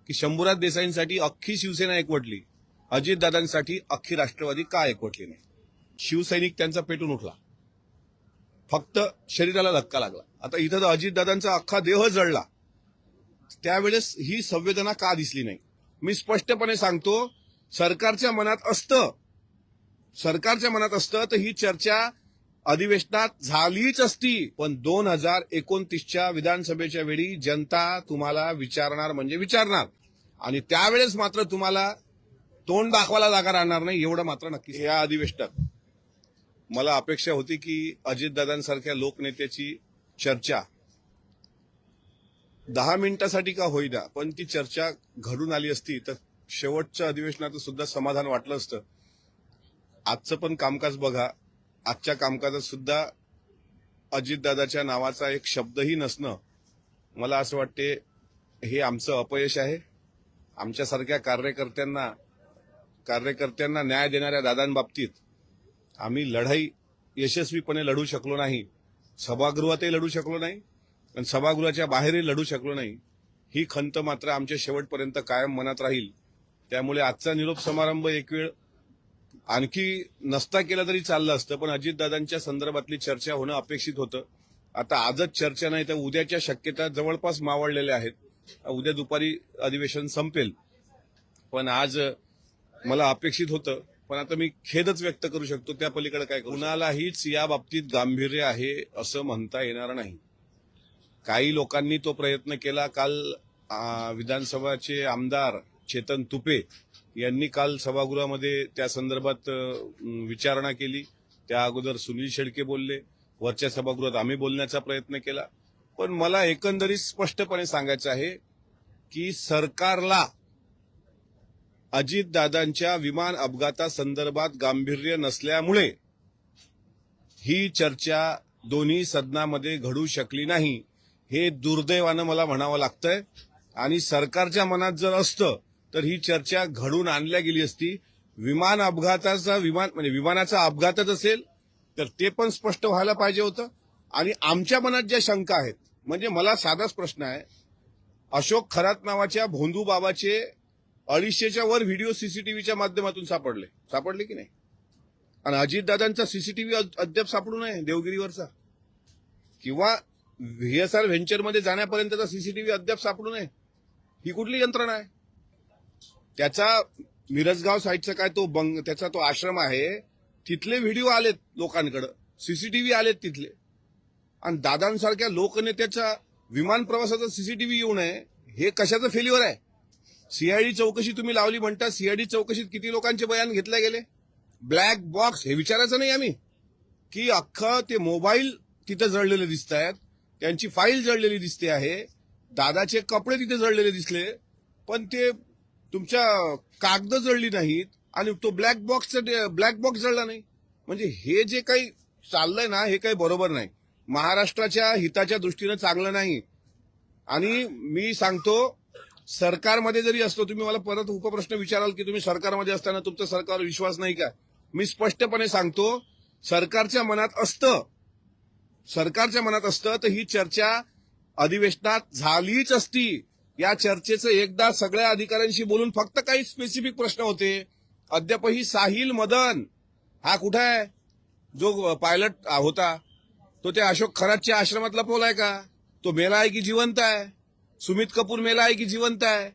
की शंभूराज देसाईंसाठी अख्खी शिवसेना एकवटली, अजितदादांसाठी अख्खी राष्ट्रवादी का एकवटली नाही? शिवसैनिक त्यांचा पेटून उठला, फक्त शरीराला धक्का लागला. आता इथं तर अजितदादांचा अख्खा देह जळला, त्यावेळेस ही संवेदना का दिसली नाही? मी स्पष्टपणे सांगतो, सरकारच्या मनात असतं तर ही चर्चा अधिवेशनात झालीच असती. पण 2029च्या विधानसभेच्या वेळी जनता तुम्हाला विचारणार म्हणजे विचारणार, आणि त्यावेळेस मात्र तुम्हाला तोंड दाखवायला जागा राहणार नाही, एवढं मात्र नक्की. या अधिवेशनात मला अपेक्षा होती की अजितदादांसारख्या लोकनेत्याची चर्चा 10 मिनिटासाठी का होईना, पण ती चर्चा घडून आली असती तर शेवटच्या अधिवेशनात सुद्धा समाधान वाटलं असतं. आजचं पण कामकाज बघा, आजच्या कामकाजात सुद्धा अजितदादाच्या नावाचा एक शब्दही नसणं, मला असं वाटते हे आमचं अपयश आहे. आमच्यासारख्या कार्यकर्त्यांना न्याय देणाऱ्या दादांबाबतीत आम्ही लढाई यशस्वीपणे लढू शकलो नाही, सभागृहातही लढू शकलो नाही आणि सभागृहाच्या बाहेरही लढू शकलो नाही. ही खंत मात्र आमच्या शेवटपर्यंत कायम मनात राहील. त्यामुळे आजचा निरोप समारंभ एक वेळ आणखी नसता केला तरी चाललं असतं, पण अजितदादांच्या संदर्भातली चर्चा होणं अपेक्षित होतं. आता आजच चर्चा नाही तर उद्याच्या शक्यता जवळपास मावळलेल्या आहेत. उद्या दुपारी अधिवेशन संपेल, पण आज मला अपेक्षित होतं. पण आता मी खेदच व्यक्त करू शकतो, त्या पलीकडे काय करू. कुणालाहीच या बाबतीत गांभीर्य आहे असं म्हणता येणार नाही. काही लोकांनी तो प्रयत्न केला. काल विधानसभाचे आमदार चेतन तुपे यांनी काल सभागृहामध्ये त्या संदर्भात विचारणा केली. त्या अगोदर सुनील शेळके बोलले, वरच्या सभागृहात आम्ही बोलण्याचा प्रयत्न केला. पण मला एकंदरीत स्पष्टपणे सांगायचं आहे की सरकारला अजितदादांच्या विमान अपघातासंदर्भात गांभीर्य नसल्यामुळे ही चर्चा दोन्ही सदनामध्ये घडू शकली नाही. हे दुर्दैवानं मला म्हणावं लागतंय. आणि सरकारच्या मनात जर असतं तर ही चर्चा घडून आणल्या गेली असती. विमानाचा अपघातच असेल तर ते पण स्पष्ट व्हायला पाहिजे होतं. आणि आमच्या मनात ज्या शंका आहेत, म्हणजे मला साधाच प्रश्न आहे, अशोक खरात नावाच्या भोंदू बाबाचे 250च्या वर व्हिडिओ सीसीटीव्हीच्या माध्यमातून सापडले की नाही? आणि अजितदादांचा सीसीटीव्ही अद्याप सापडू नये, देवगिरीवरचा किंवा व्हीएसआर व्हेंचरमध्ये जाण्यापर्यंतचा सीसीटीव्ही अद्याप सापडू नये. ही कुठली यंत्रणा आहे? त्याचा मिरजगाव साईडचा काय त्याचा तो आश्रम आहे, तिथले व्हिडिओ आलेत लोकांकडे, सीसीटीव्ही आलेत तिथले. आणि दादांसारख्या लोकनेत्याचा विमान प्रवासाचा सीसीटीव्ही येऊ नये, हे कशाचं फेल्युअर आहे? सीआयडी चौकशी तुम्ही लावली म्हणता, सीआयडी चौकशीत किती लोकांचे बयान घेतले गेले? ब्लॅक बॉक्स हे विचारायचं नाही आम्ही की अख्खं ते मोबाईल तिथे जळलेले दिसत आहेत, त्यांची फाईल जळलेली दिसते आहे, दादाचे कपडे तिथे जळलेले दिसले, पण ते तुमच्या कागद जळली नाहीत आणि तो ब्लॅक बॉक्स जळला नाही. म्हणजे हे जे काही चाललंय ना, हे काही बरोबर नाही, महाराष्ट्राच्या हिताच्या दृष्टीनं चांगलं नाही. आणि मी सांगतो, सरकारमध्ये जरी असतो, तुम्ही मला परत उपप्रश्न विचाराल की तुम्ही सरकारमध्ये असताना तुमचा सरकारवर विश्वास नाही का? मी स्पष्टपणे सांगतो, सरकारच्या मनात असतं तर ही चर्चा अधिवेशनात झालीच असती. या चर्चेचं एकदा सगळ्या अधिकाऱ्यांशी बोलून, फक्त काही स्पेसिफिक प्रश्न होते. अद्यापही साहिल मदन हा कुठे आहे? जो पायलट होता तो त्या अशोक खरातच्या आश्रमात लपवलाय का? तो मेला आहे की जिवंत आहे? सुमित कपूर मेला आहे की जिवंत आहे?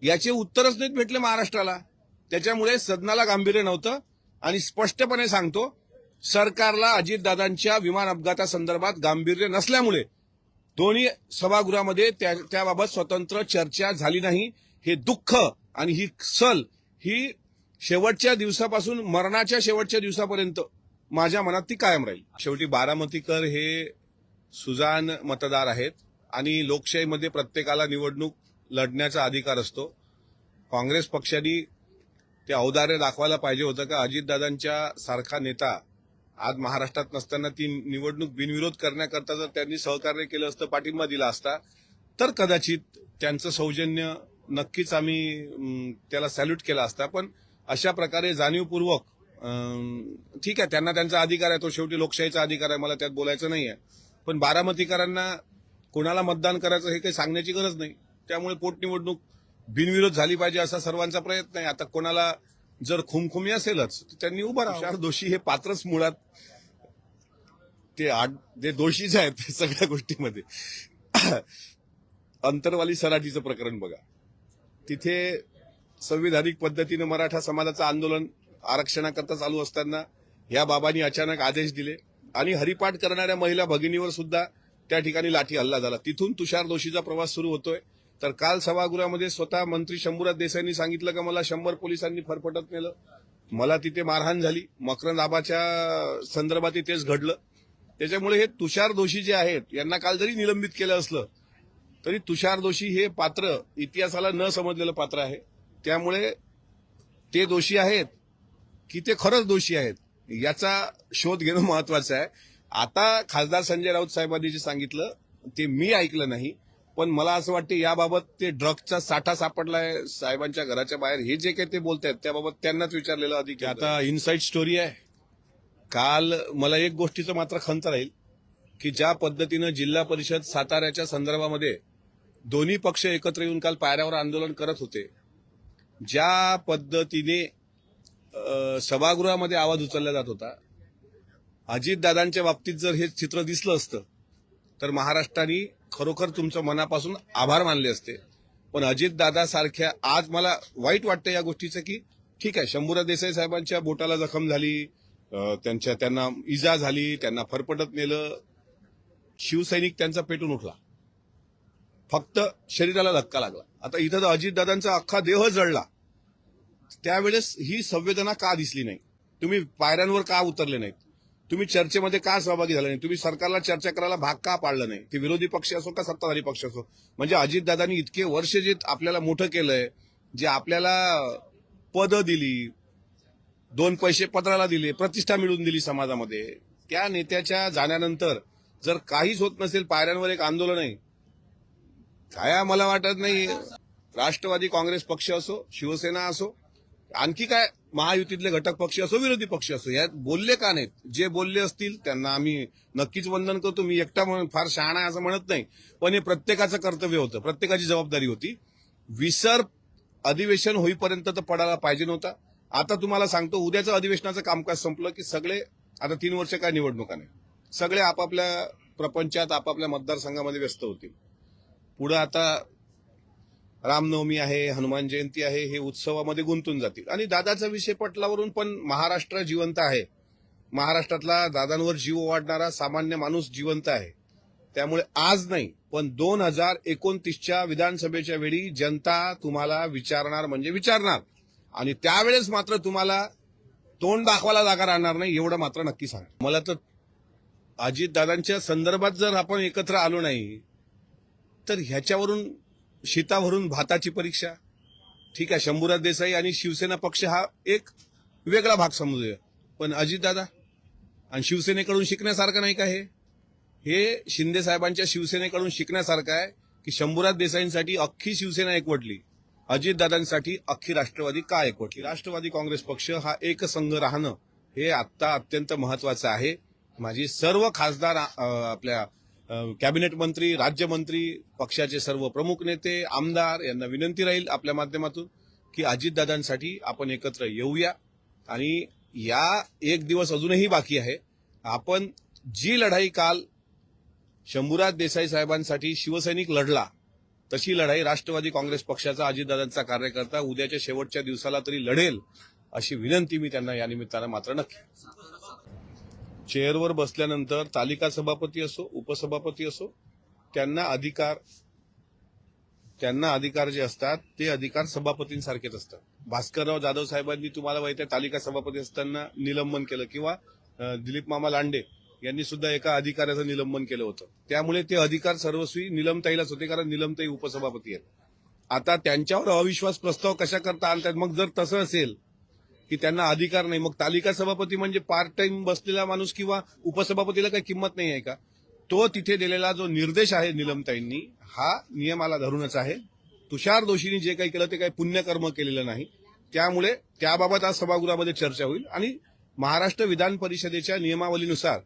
याचे उत्तरच नाहीत भेटले महाराष्ट्राला. त्याच्यामुळे सदनाला गांभीर्य नव्हतं. आणि स्पष्टपणे सांगतो, सरकारला अजितदादांच्या विमान अपघातासंदर्भात गांभीर्य नसल्यामुळे दोन्ही सभागृहामध्ये त्याबाबत स्वतंत्र चर्चा झाली नाही. हे दुःख आणि ही सल ही शेवटच्या दिवसापासून मरणाच्या शेवटच्या दिवसापर्यंत माझ्या मनात ती कायम राहील. शेवटी बारामतीकर हे सुजाण मतदार आहेत आणि लोकशाहीमध्ये प्रत्येकाला निवडणूक लढण्याचा अधिकार असतो. काँग्रेस पक्षाने ते औदार्य दाखवायला पाहिजे होतं का? अजितदादांच्या सारखा नेता आज महाराष्ट्रात नसताना ती निवडणूक बिनविरोध करण्याकरता जर त्यांनी सहकार्य केलं असतं, पाठिंबा दिला असता, तर कदाचित त्यांचं सौजन्य नक्कीच आम्ही त्याला सॅल्यूट केला असता. पण अशा प्रकारे जाणीवपूर्वक, ठीक आहे, त्यांना त्यांचा अधिकार आहे, तो शेवटी लोकशाहीचा अधिकार आहे, मला त्यात बोलायचं नाहीये. पण बारामतीकरांना कोणाला मतदान करायचं हे काही सांगण्याची गरज नाही. त्यामुळे पोटनिवडणूक बिनविरोध झाली पाहिजे असा सर्वांचा प्रयत्न आहे. आता कोणाला जर खुमखुमी असेलच तर त्यांनी उभं राहावं. तुषार दोषी हे पात्रच मुळात ते दोषीच आहेत सगळ्या गोष्टीमध्ये. अंतरवाली सराटीचं प्रकरण बघा, तिथे संविधानिक पद्धतीनं मराठा समाजाचं आंदोलन आरक्षणाकरता चालू असताना या बाबांनी अचानक आदेश दिले आणि हरिपाठ करणाऱ्या महिला भगिनीवर सुद्धा त्या ठिकाणी लाठी हल्ला झाला. तिथून तुषार दोषीचा प्रवास सुरू होतोय. तर काल सभागृहामध्ये स्वतः मंत्री शंभूराज देसाईंनी सांगितलं की मला 100 पोलिसांनी फरफटत नेलं, मला तिथे मारहाण झाली. मकरंद आबाच्या संदर्भात तेच घडलं. त्याच्यामुळे हे तुषार दोषी जे आहेत यांना काल जरी निलंबित केलं असलं तरी तुषार दोषी हे पात्र इतिहासाला न समजलेलं पात्र आहे. त्यामुळे ते दोषी आहेत की ते खरंच दोषी आहेत याचा शोध घेणं महत्वाचं आहे. आता खासदार संजय राऊत साहेबांनी जे सांगितलं ते मी ऐकलं नाही, पण मला असं वाटतं याबाबत ते ड्रग्जचा साठा सापडलाय साहेबांच्या घराच्या बाहेर हे जे काही ते बोलतायत त्याबाबत त्यांनाच विचारलेलं अधिक. आता इनसाइड स्टोरी आहे. काल मला एक गोष्टीचं मात्र खंत राहील की ज्या पद्धतीनं जिल्हा परिषद साताऱ्याच्या संदर्भामध्ये दोन्ही पक्ष एकत्र येऊन काल पायऱ्यावर आंदोलन करत होते, ज्या पद्धतीने सभागृहामध्ये आवाज उचलला जात होता, अजितदादांच्या बाबतीत जर हे चित्र दिसलं असतं तर महाराष्ट्राने खरोखर तुमचं मनापासून आभार मानले असते. पण अजितदादासारख्या आज मला वाईट वाटतं या गोष्टीचं की ठीक आहे, शंभूराज देसाई साहेबांच्या बोटाला जखम झाली, त्यांना इजा झाली, त्यांना फरफटत नेलं, शिवसैनिक त्यांचा पेटून उठला, फक्त शरीराला धक्का लागला. आता इथं तर अजितदादांचा अख्खा देह जळला. त्यावेळेस ही संवेदना का दिसली नाही? तुम्ही पायऱ्यांवर का उतरले नाहीत? तुम्ही चर्चेमध्ये का सहभागी झाले नाही? तुम्ही सरकारला चर्चा करायला भाग का पाडलं नाही? ते विरोधी पक्ष असो का सत्ताधारी पक्ष असो. म्हणजे अजितदादांनी इतके वर्ष जे आपल्याला मोठं केलंय, जे आपल्याला पदं दिली, 2 पैसे पत्राला दिले, प्रतिष्ठा मिळवून दिली समाजामध्ये, त्या नेत्याच्या जाण्यानंतर जर काहीच होत नसेल, पायऱ्यांवर एक आंदोलन आहे, काय मला वाटत नाही राष्ट्रवादी काँग्रेस पक्ष असो, शिवसेना असो, आणखी काय महायुतीतले घटक पक्ष असो, विरोधी पक्ष असो, यात बोलले का नाहीत? जे बोलले असतील त्यांना आम्ही नक्कीच वंदन करतो. मी एकटा फार शहाणा आहे असं म्हणत नाही, पण हे प्रत्येकाचं कर्तव्य होतं, प्रत्येकाची जबाबदारी होती. विसर अधिवेशन होईपर्यंत तर पडायला पाहिजे नव्हता. आता तुम्हाला सांगतो, उद्याचं अधिवेशनाचं कामकाज संपलं की सगळे, आता 3 वर्ष काय निवडणुका नाही, सगळे आपापल्या प्रपंचात आपापल्या मतदारसंघामध्ये व्यस्त होतील. पुढे आता रामनवमी आहे, हनुमान जयंती आहे, हे उत्सवामध्ये गुंतून जातील. आणि दादाचा विषय पटलावरून पण महाराष्ट्र जिवंत आहे. महाराष्ट्रातला दादांवर जीव वाढणारा सामान्य माणूस जिवंत आहे. त्यामुळे आज नाही पण 2029च्या विधानसभेच्या वेळी जनता तुम्हाला विचारणार म्हणजे विचारणार, आणि त्यावेळेस मात्र तुम्हाला तोंड दाखवायला जागा राहणार नाही, एवढं मात्र नक्की सांगा. मला तर अजितदादांच्या संदर्भात जर आपण एकत्र आलो नाही तर ह्याच्यावरून शीतावरून भाताची परीक्षा. ठीक आहे, शंभूराज देसाई आणि शिवसेना पक्ष हा एक वेगळा भाग समजूया, पण अजितदादा आणि शिवसेनेकडून शिकण्यासारखं नाही का? हे शिंदे साहेबांच्या शिवसेनेकडून शिकण्यासारखं आहे की शंभूराज देसाईंसाठी अख्खी शिवसेना एकवटली, अजितदादांसाठी अख्खी राष्ट्रवादी का एकवटली? राष्ट्रवादी काँग्रेस पक्ष हा एकसंघ राहणं हे आता अत्यंत महत्वाचं आहे. माझी सर्व खासदार, आपल्या कॅबिनेट मंत्री, राज्यमंत्री, पक्षाचे सर्व प्रमुख नेते, आमदार यांना विनंती राहील आपल्या माध्यमातून की अजितदादांसाठी आपण एकत्र येऊया. आणि या एक दिवस अजूनही बाकी आहे. आपण जी लढाई काल शंभूराज देसाई साहेबांसाठी शिवसैनिक लढला, तशी लढाई राष्ट्रवादी काँग्रेस पक्षाचा, अजितदादांचा कार्यकर्ता उद्याच्या शेवटच्या दिवसाला तरी लढेल, अशी विनंती मी त्यांना या निमित्तानं मात्र नक्की. चेअरवर बसल्यानंतर तालिका सभापती असो, उपसभापती असो, त्यांना अधिकार जे असतात ते अधिकार सभापतींसारखेच असतात. भास्करराव जाधव साहेबांनी तुम्हाला माहिती आहे तालिका सभापती असताना निलंबन केलं, किंवा दिलीप मामा लांडे यांनी सुद्धा एका अधिकाऱ्याचं निलंबन केलं होतं. त्यामुळे ते अधिकार सर्वस्वी निलमताईलाच होते, कारण निलमताई उपसभापती आहेत. आता त्यांच्यावर अविश्वास प्रस्ताव कशा करता आणतात? मग जर तसं असेल की त्यांना अधिकार नाही, मग तालिका सभापती म्हणजे पार्ट टाइम बसलेला माणूस, किंवा उपसभापतीला काही किंमत नाही आहे का? तो तिथे दिलेला जो निर्देश आहे निलमताईंनी, हा नियमाला धरूनच आहे. तुषार दोषींनी जे काही केलं ते काही पुण्यकर्म केलेलं नाही. त्यामुळे त्याबाबत आज सभागृहामध्ये चर्चा होईल आणि महाराष्ट्र विधान परिषदेच्या नियमावलीनुसार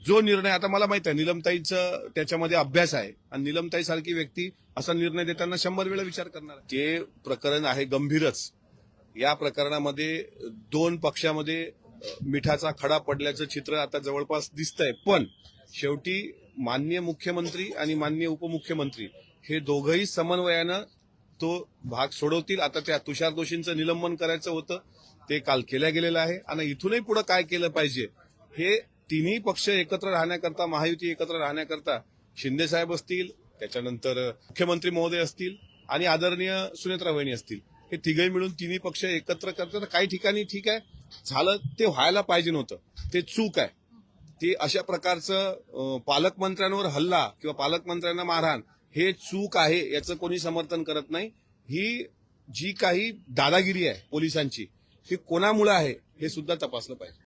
जो निर्णय, आता मला माहित आहे निलमताईचं त्याच्यामध्ये अभ्यास आहे आणि निलमताई सारखी व्यक्ती असा निर्णय देताना 100 वेळा विचार करणार आहे. ते प्रकरण आहे गंभीरच. या प्रकरणामध्ये दोन पक्षामध्ये मिठाचा खडा पडल्याचं चित्र आता जवळपास दिसतंय. पण शेवटी माननीय मुख्यमंत्री आणि माननीय उपमुख्यमंत्री हे दोघंही समन्वयानं तो भाग सोडवतील. आता त्या तुषार दोषींचं निलंबन करायचं होतं, ते काल केल्या गेलेलं आहे. आणि इथूनही पुढे काय केलं पाहिजे हे तिन्ही पक्ष एकत्र राहण्याकरता, महायुती एकत्र राहण्याकरता शिंदेसाहेब असतील, त्याच्यानंतर मुख्यमंत्री महोदय असतील आणि आदरणीय सुनेत्रा वहिनी असतील, हे तिघही मिळून तिन्ही पक्ष एकत्र करतात. काही ठिकाणी ठीक आहे, झालं ते व्हायला पाहिजे नव्हतं, ते चूक आहे. ते अशा प्रकारचं पालकमंत्र्यांवर हल्ला किंवा पालकमंत्र्यांना मारहाण हे चूक आहे, याचं कोणी समर्थन करत नाही. ही जी काही दादागिरी आहे पोलिसांची, ही कोणामुळे आहे हे सुद्धा तपासलं पाहिजे.